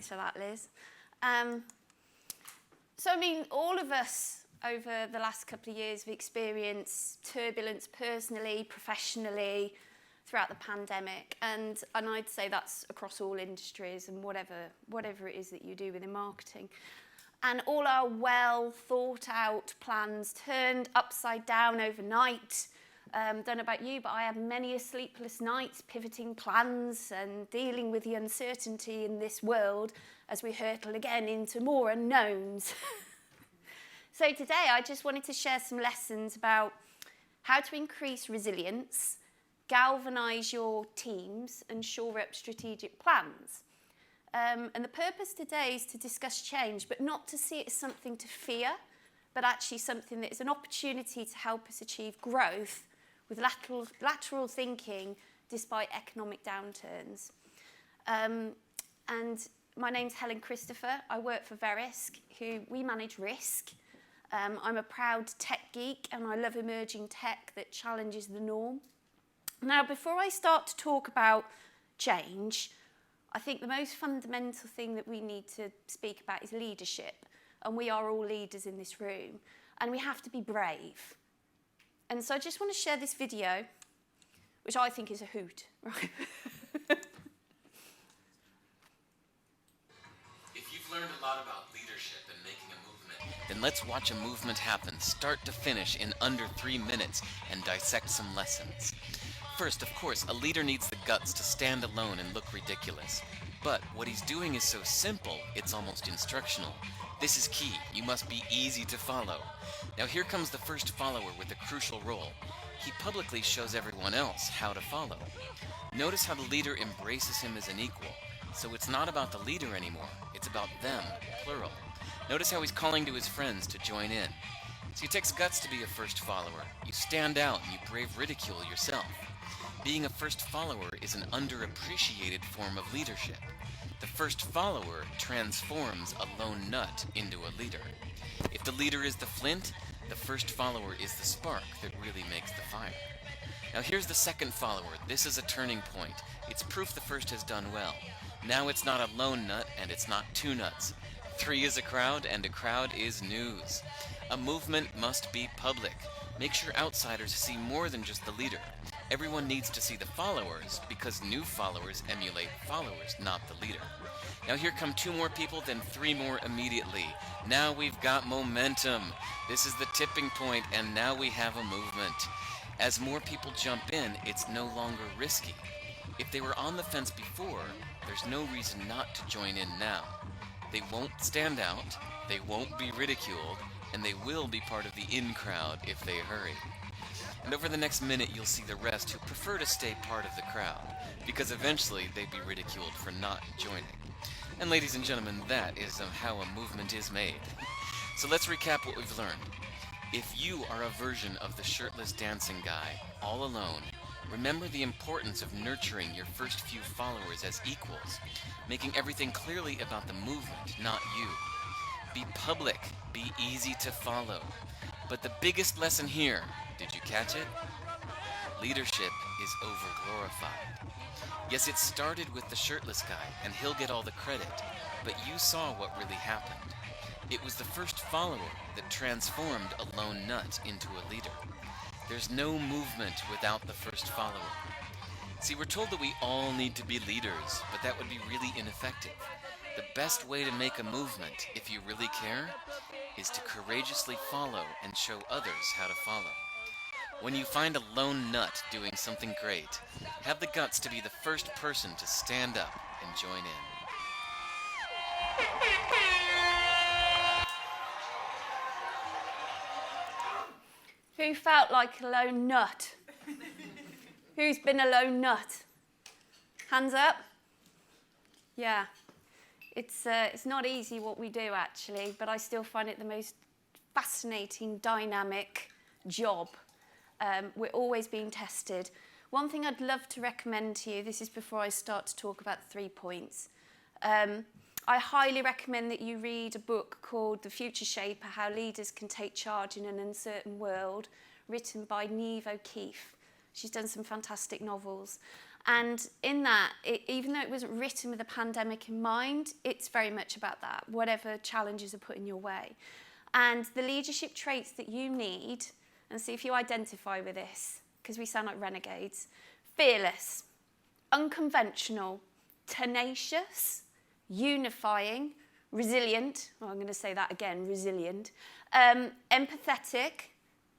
Thanks for that, Liz. So, I mean, all of us over the last couple of years have experienced turbulence personally, professionally, throughout the pandemic. And I'd say that's across all industries and whatever it is that you do within marketing. And all our well thought out plans turned upside down overnight. Don't know about you, but I had many a sleepless nights pivoting plans and dealing with the uncertainty in this world as we hurtle again into more unknowns. So today I just wanted to share some lessons about how to increase resilience, galvanise your teams and shore up strategic plans. And the purpose today is to discuss change, but not to see it as something to fear, but actually something that is an opportunity to help us achieve growth with lateral thinking despite economic downturns. And my name's Helen Christopher. I work for Verisk, who we manage risk. I'm a proud tech geek and I love emerging tech that challenges the norm. Now, before I start to talk about change, I think the most fundamental thing that we need to speak about is leadership. And we are all leaders in this room. And we have to be brave. And so I just want to share this video, which I think is a hoot, right? If you've learned a lot about leadership and making a movement, then let's watch a movement happen start to finish in under 3 minutes and dissect some lessons. First, of course, a leader needs the guts to stand alone and look ridiculous. But what he's doing is so simple, it's almost instructional. This is key. You must be easy to follow. Now here comes the first follower with a crucial role. He publicly shows everyone else how to follow. Notice how the leader embraces him as an equal. So it's not about the leader anymore. It's about them, plural. Notice how he's calling to his friends to join in. So it takes guts to be a first follower. You stand out and you brave ridicule yourself. Being a first follower is an underappreciated form of leadership. The first follower transforms a lone nut into a leader. If the leader is the flint, the first follower is the spark that really makes the fire. Now here's the second follower. This is a turning point. It's proof the first has done well. Now it's not a lone nut and it's not two nuts. 3 is a crowd and a crowd is news. A movement must be public. Make sure outsiders see more than just the leader. Everyone needs to see the followers because new followers emulate followers, not the leader. Now here come 2 more people, then 3 more immediately. Now we've got momentum. This is the tipping point, and now we have a movement. As more people jump in, it's no longer risky. If they were on the fence before, there's no reason not to join in now. They won't stand out, they won't be ridiculed, and they will be part of the in crowd if they hurry. And over the next minute, you'll see the rest who prefer to stay part of the crowd, because eventually they'd be ridiculed for not joining. And ladies and gentlemen, that is how a movement is made. So let's recap what we've learned. If you are a version of the shirtless dancing guy, all alone, remember the importance of nurturing your first few followers as equals, making everything clearly about the movement, not you. Be public, be easy to follow. But the biggest lesson here, did you catch it? Leadership is over-glorified. Yes, it started with the shirtless guy, and he'll get all the credit, but you saw what really happened. It was the first follower that transformed a lone nut into a leader. There's no movement without the first follower. See, we're told that we all need to be leaders, but that would be really ineffective. The best way to make a movement, if you really care, is to courageously follow and show others how to follow. When you find a lone nut doing something great, have the guts to be the first person to stand up and join in. Who felt like a lone nut? Who's been a lone nut? Hands up. Yeah. It's not easy what we do, actually, but I still find it the most fascinating, dynamic job. We're always being tested. One thing I'd love to recommend to you, this is before I start to talk about the 3 points. I highly recommend that you read a book called The Future Shaper, How Leaders Can Take Charge in an Uncertain World, written by Niamh O'Keefe. She's done some fantastic novels. And in that, even though it wasn't written with the pandemic in mind, it's very much about that, whatever challenges are put in your way. And the leadership traits that you need, and see if you identify with this, because we sound like renegades: fearless, unconventional, tenacious, unifying, resilient, well, I'm going to say that again, resilient, empathetic,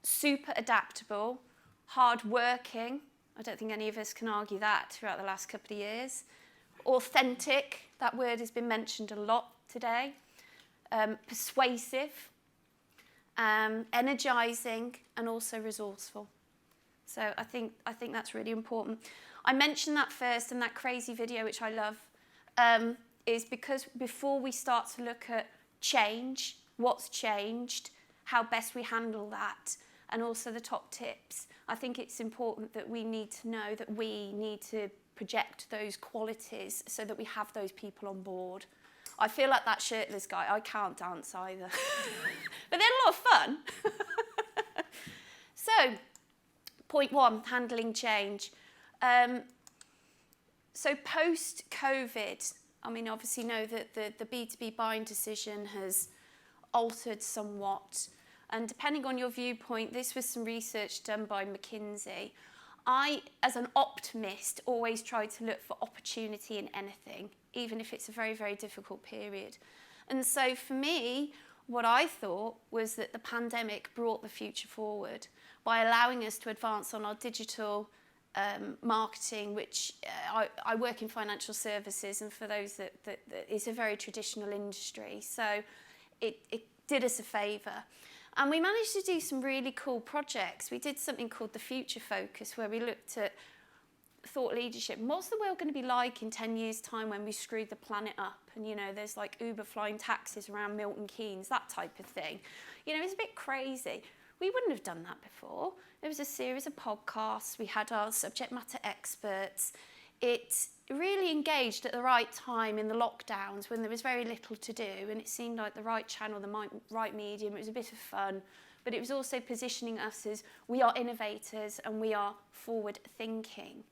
super adaptable, hardworking. I don't think any of us can argue that throughout the last couple of years. Authentic, that word has been mentioned a lot today. Persuasive, energising, and also resourceful. So I think that's really important. I mentioned that first, and that crazy video, which I love, is because before we start to look at change, what's changed, how best we handle that, and also the top tips, I think it's important that we need to know that we need to project those qualities so that we have those people on board. I feel like that shirtless guy. I can't dance either. But they're a lot of fun. So, point 1, handling change. So post-COVID, I mean, obviously know that the B2B buying decision has altered somewhat. And depending on your viewpoint, this was some research done by McKinsey. I, as an optimist, always try to look for opportunity in anything, even if it's a very, very difficult period. And so for me, what I thought was that the pandemic brought the future forward by allowing us to advance on our digital marketing, which I work in financial services, and for those that is a very traditional industry. So it did us a favour. And we managed to do some really cool projects. We did something called the Future Focus, where we looked at thought leadership. And what's the world going to be like in 10 years' time when we screwed the planet up? And, you know, there's like Uber flying taxis around Milton Keynes, that type of thing. You know, it's a bit crazy. We wouldn't have done that before. There was a series of podcasts. We had our subject matter experts. It really engaged at the right time in the lockdowns when there was very little to do, and it seemed like the right channel, the right medium. It was a bit of fun, but it was also positioning us as we are innovators and we are forward thinking.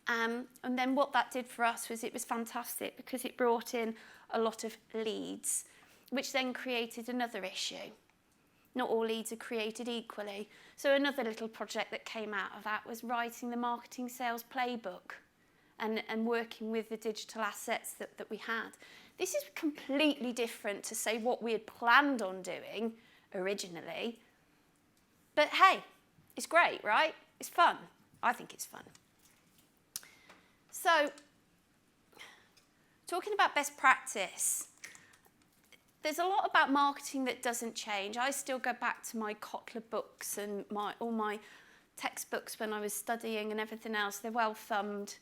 And then what that did for us was it was fantastic because it brought in a lot of leads, which then created another issue. Not all leads are created equally. So another little project that came out of that was writing the marketing sales playbook and working with the digital assets that we had. This is completely different to, say, what we had planned on doing originally. But hey, it's great, right? It's fun. I think it's fun. So, talking about best practice, there's a lot about marketing that doesn't change. I still go back to my Kotler books and all my textbooks when I was studying and everything else. They're well thumbed,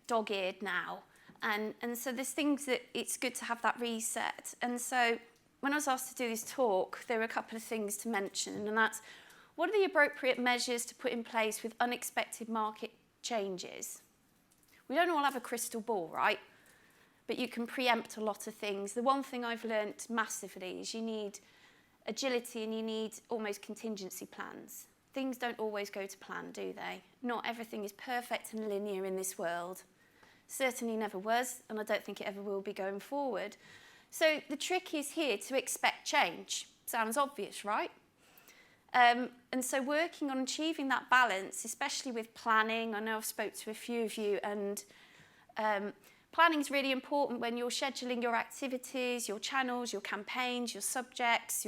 dog-eared now. And so there's things that it's good to have that reset. And so when I was asked to do this talk, there were a couple of things to mention, and that's, what are the appropriate measures to put in place with unexpected market changes? We don't all have a crystal ball, right? But you can preempt a lot of things. The one thing I've learnt massively is you need agility and you need almost contingency plans. Things don't always go to plan, do they? Not everything is perfect and linear in this world. Certainly never was, and I don't think it ever will be going forward. So the trick is here to expect change. Sounds obvious, right? And so working on achieving that balance, especially with planning. I know I've spoke to a few of you, and planning is really important when you're scheduling your activities, your channels, your campaigns, your subjects,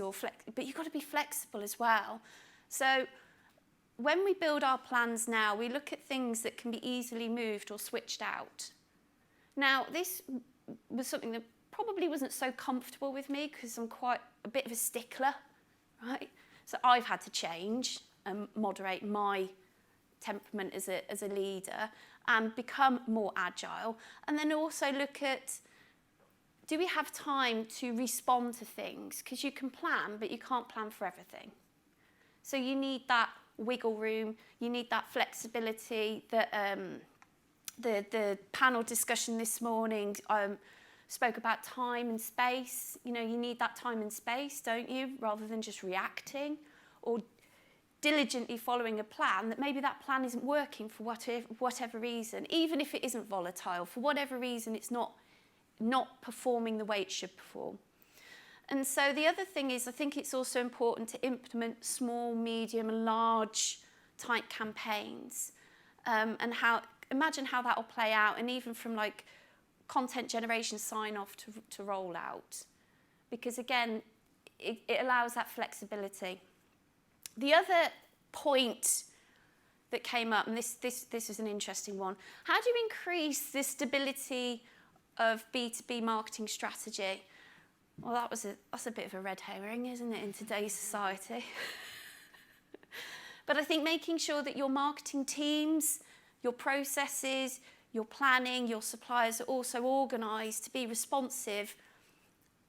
but you've got to be flexible as well. So when we build our plans now, we look at things that can be easily moved or switched out. Now, this was something that probably wasn't so comfortable with me because I'm quite a bit of a stickler, right? So I've had to change and moderate my temperament as a leader and become more agile. And then also look at, do we have time to respond to things? Because you can plan, but you can't plan for everything. So you need that wiggle room, you need that flexibility. The panel discussion this morning spoke about time and space. You know, you need that time and space, don't you? Rather than just reacting. Or diligently following a plan, that maybe that plan isn't working for whatever reason, even if it isn't volatile, for whatever reason it's not performing the way it should perform. And so the other thing is, I think it's also important to implement small, medium and large type campaigns, and imagine how that will play out, and even from like content generation sign off to roll out, because again it allows that flexibility. The other point that came up, and this is an interesting one, how do you increase the stability of B2B marketing strategy? Well, that's a bit of a red herring, isn't it, in today's society? But I think making sure that your marketing teams, your processes, your planning, your suppliers are also organised to be responsive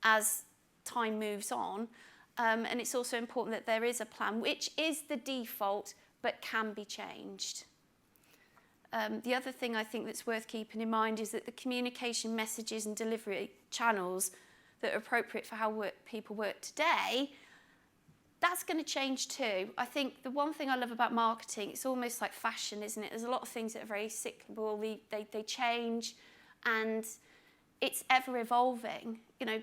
as time moves on. And it's also important that there is a plan, which is the default, but can be changed. The other thing I think that's worth keeping in mind is that the communication messages and delivery channels that are appropriate for how people work today, that's going to change too. I think the one thing I love about marketing, it's almost like fashion, isn't it? There's a lot of things that are very cyclical, they change, and it's ever evolving. You know,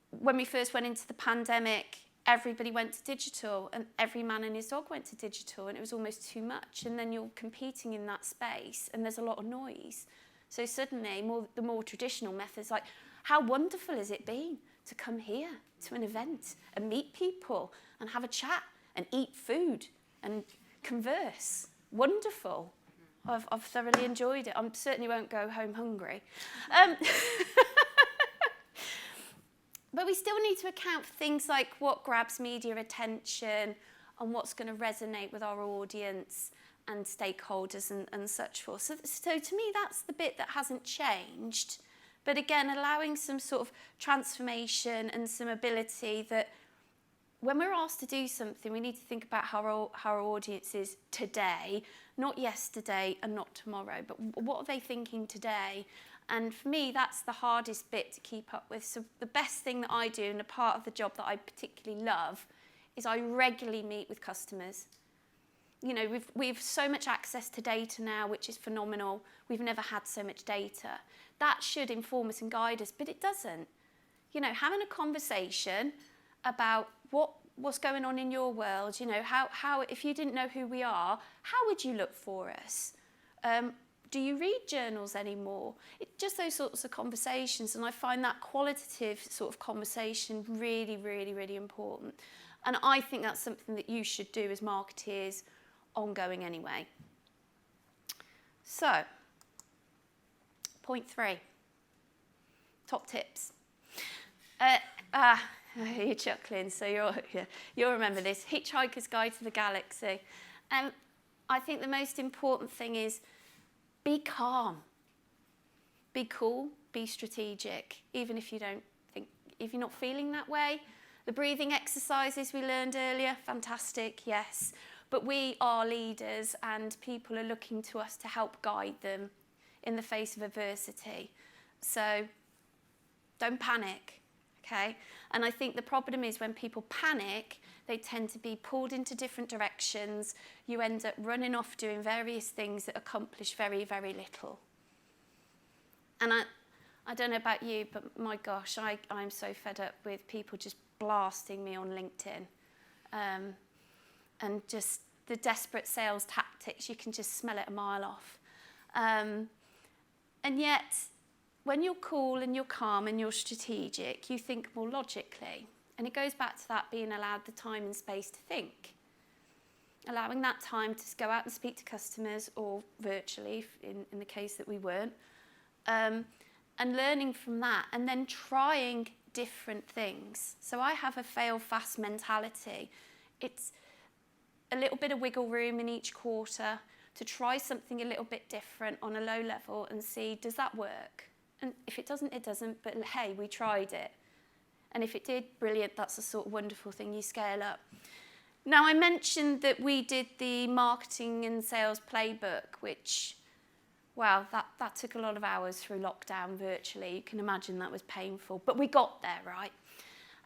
when we first went into the pandemic, everybody went to digital, and every man and his dog went to digital, and it was almost too much. And then you're competing in that space, and there's a lot of noise. So suddenly, the more traditional methods, like, how wonderful has it been to come here to an event and meet people and have a chat and eat food and converse? Wonderful. I've thoroughly enjoyed it. I certainly won't go home hungry. But we still need to account for things like what grabs media attention and what's going to resonate with our audience and stakeholders and such forth. So to me, that's the bit that hasn't changed. But again, allowing some sort of transformation and some ability that when we're asked to do something, we need to think about how our audience is today, not yesterday and not tomorrow, but what are they thinking today? And for me, that's the hardest bit to keep up with. So the best thing that I do, and a part of the job that I particularly love, is I regularly meet with customers. You know, we've so much access to data now, which is phenomenal. We've never had so much data. That should inform us and guide us, but it doesn't. You know, having a conversation about what's going on in your world, you know, how if you didn't know who we are, how would you look for us? Do you read journals anymore? Just those sorts of conversations, and I find that qualitative sort of conversation really, really, really important. And I think that's something that you should do as marketeers ongoing anyway. So, point 3, top tips. You're chuckling, so you'll remember this. Hitchhiker's Guide to the Galaxy. I think the most important thing is be calm, be cool, be strategic, even if you're not feeling that way. The breathing exercises we learned earlier, fantastic, yes. But we are leaders, and people are looking to us to help guide them in the face of adversity. So don't panic, okay? And I think the problem is when people panic, they tend to be pulled into different directions. You end up running off doing various things that accomplish very, very little. And I don't know about you, but my gosh, I'm so fed up with people just blasting me on LinkedIn. And just the desperate sales tactics, you can just smell it a mile off. And yet, when you're cool and you're calm and you're strategic, you think more logically. And it goes back to that being allowed the time and space to think. Allowing that time to go out and speak to customers, or virtually in the case that we weren't, and learning from that, and then trying different things. So I have a fail fast mentality. It's a little bit of wiggle room in each quarter to try something a little bit different on a low level and see, does that work? And if it doesn't, it doesn't, but hey, we tried it. And if it did, brilliant, that's the sort of wonderful thing you scale up. Now, I mentioned that we did the marketing and sales playbook, which, wow, that took a lot of hours through lockdown virtually. You can imagine that was painful, but we got there, right?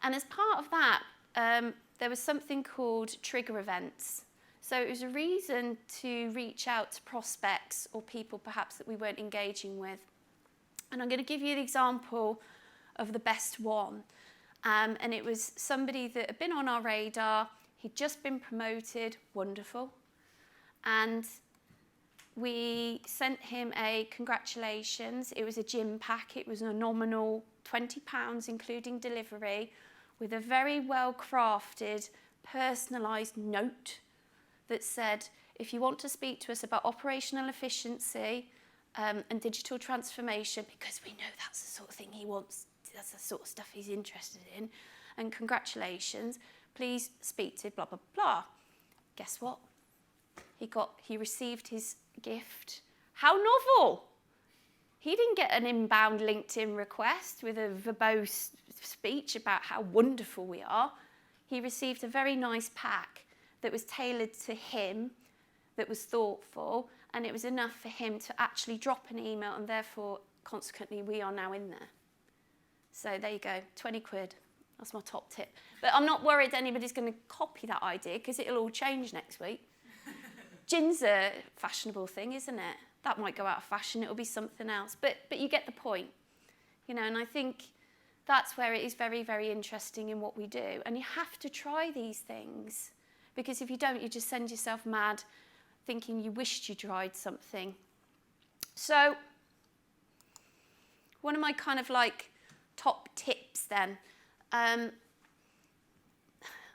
And as part of that, there was something called trigger events. So it was a reason to reach out to prospects or people perhaps that we weren't engaging with. And I'm going to give you the example of the best one. And it was somebody that had been on our radar. He'd just been promoted, wonderful. And we sent him a congratulations. It was a gym pack. It was a nominal £20, including delivery, with a very well-crafted, personalised note that said, if you want to speak to us about operational efficiency and digital transformation, because we know that's the sort of thing he wants, that's the sort of stuff he's interested in, and congratulations, please speak to blah, blah, blah. Guess what? He received his gift. How novel! He didn't get an inbound LinkedIn request with a verbose speech about how wonderful we are. He received a very nice pack that was tailored to him, that was thoughtful, and it was enough for him to actually drop an email, and therefore, consequently, we are now in there. So there you go, 20 quid. That's my top tip. But I'm not worried anybody's going to copy that idea because it'll all change next week. Gin's a fashionable thing, isn't it? That might go out of fashion, it'll be something else. But you get the point. You know, and I think that's where it is very, very interesting in what we do. And you have to try these things, because if you don't, you just send yourself mad thinking you wished you tried something. So one of my kind of like top tips then, and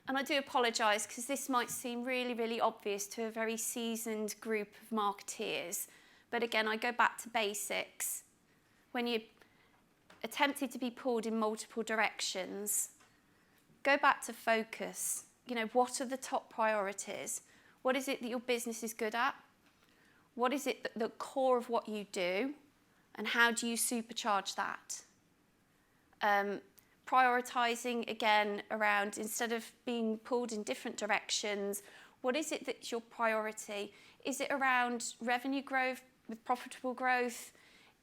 I do apologise because this might seem really, really obvious to a very seasoned group of marketeers. But again, I go back to basics. When you're attempted to be pulled in multiple directions, go back to focus. You know, what are the top priorities? What is it that your business is good at? What is it the core of what you do? And how do you supercharge that? Prioritising, again, around, instead of being pulled in different directions, what is it that's your priority? Is it around revenue growth with profitable growth?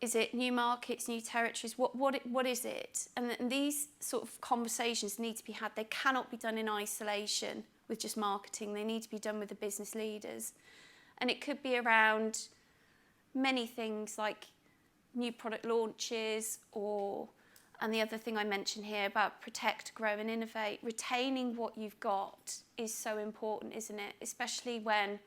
Is it new markets, new territories? What is it? And these sort of conversations need to be had. They cannot be done in isolation with just marketing. They need to be done with the business leaders. And it could be around many things like new product launches, and the other thing I mentioned here about protect, grow and innovate. Retaining what you've got is so important, isn't it? Especially when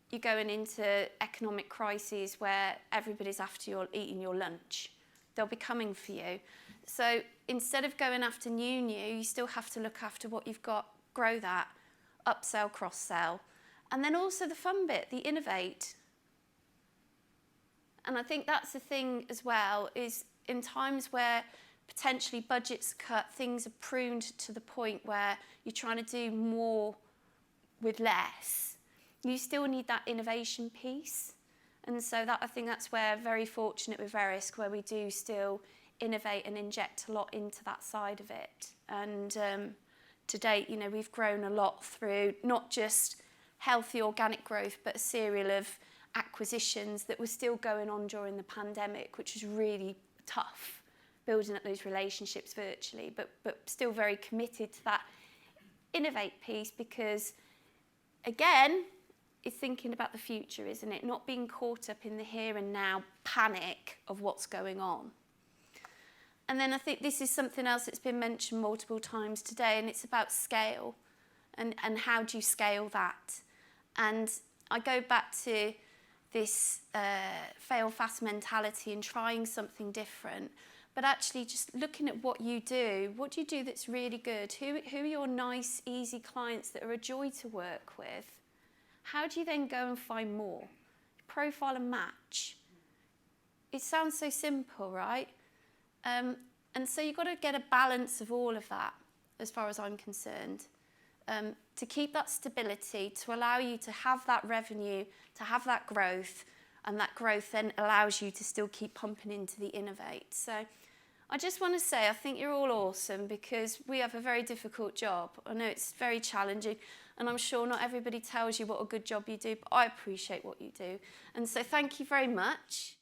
you're going into economic crises where everybody's after eating your lunch. They'll be coming for you. So instead of going after new, you still have to look after what you've got, grow that, upsell, cross-sell. And then also the fun bit, the innovate. And I think that's the thing as well, is in times where potentially budgets cut, things are pruned to the point where you're trying to do more with less, you still need that innovation piece. And so that, I think that's where very fortunate with Verisk, where we do still innovate and inject a lot into that side of it. And to date, you know, we've grown a lot through not just healthy organic growth, but a serial of acquisitions that were still going on during the pandemic, which was really tough, building up those relationships virtually, but still very committed to that innovate piece, because again, it's thinking about the future, isn't it? Not being caught up in the here and now panic of what's going on. And then I think this is something else that's been mentioned multiple times today, and it's about scale and how do you scale that? And I go back to this fail fast mentality and trying something different, but actually just looking at what you do. What do you do that's really good? Who are your nice, easy clients that are a joy to work with? How do you then go and find more? Profile and match. It sounds so simple, right? And so you've got to get a balance of all of that, as far as I'm concerned, to keep that stability, to allow you to have that revenue, to have that growth, and that growth then allows you to still keep pumping into the innovate. So I just want to say, I think you're all awesome, because we have a very difficult job. I know it's very challenging, and I'm sure not everybody tells you what a good job you do, but I appreciate what you do. And so thank you very much.